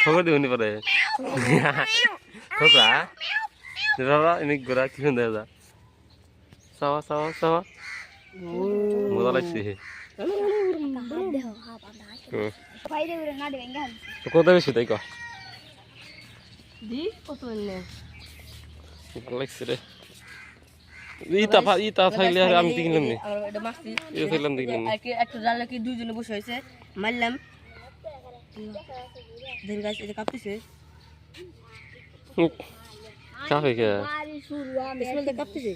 খবর দিবনি পরে খোকা দাদা এনে গোরা কি সুন্দর দাদা সাওয়া সাওয়া সাওয়া মজা লাগছে তো কত বেশি তাই কত ভালো লাগছে রে ইতা থাকলে আমি দেখলাম নি দেখলাম একটু জানলে কি দুইজনে বসে হয়েছে মারলাম কাঁপতেছে কাফে কে কাঁপতেছে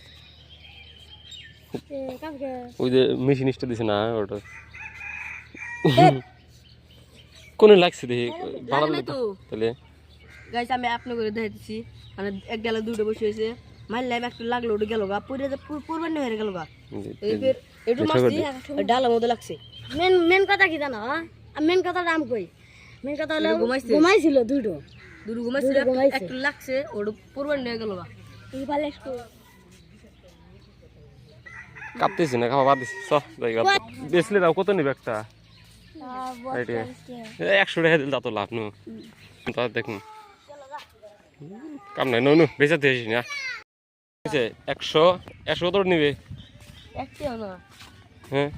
ওই যে মেশিন স্টো দিছে না ওটা কোনে লাগছে দেখি ভালো তো তাহলে গাইস আমি আপনি করে দেখাইতেছি মানে এক গেলে দুটো বসে হয়েছে মারলাম একটু লাগলো ওটা গেল গা পুরে পূর্বান্ন হয়ে গেল গা একটু মারছি ডালের মধ্যে লাগছে মেন কথা কি জানো মেন কথাটা আমি কই মেন কথা হলো ঘুমাইছিল দুটো ঘুমাইছিল একটু লাগছে ওটা পূর্বান্ন হয়ে গেল গা কাঁপতেছি না খাওয়া বাদ দিছি বেসলে দাও কত নিবে একটা 100 টাকা দিলে তো লাভ নু তা দেখুন কাম নাই নু বেচাতে আসি না 100 কত নিবে হ্যাঁ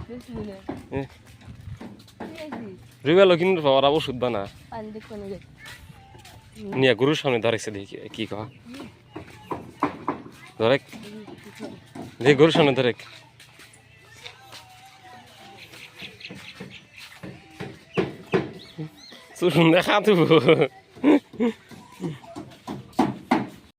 রিবেল কিন্তু ওরা ওষুধ বানা নিয়ে গরুর সামনে ধরেছে দেখি কি কয় ধরে দেখি গরুর সামনে ধরে সুন্দর দেখা তো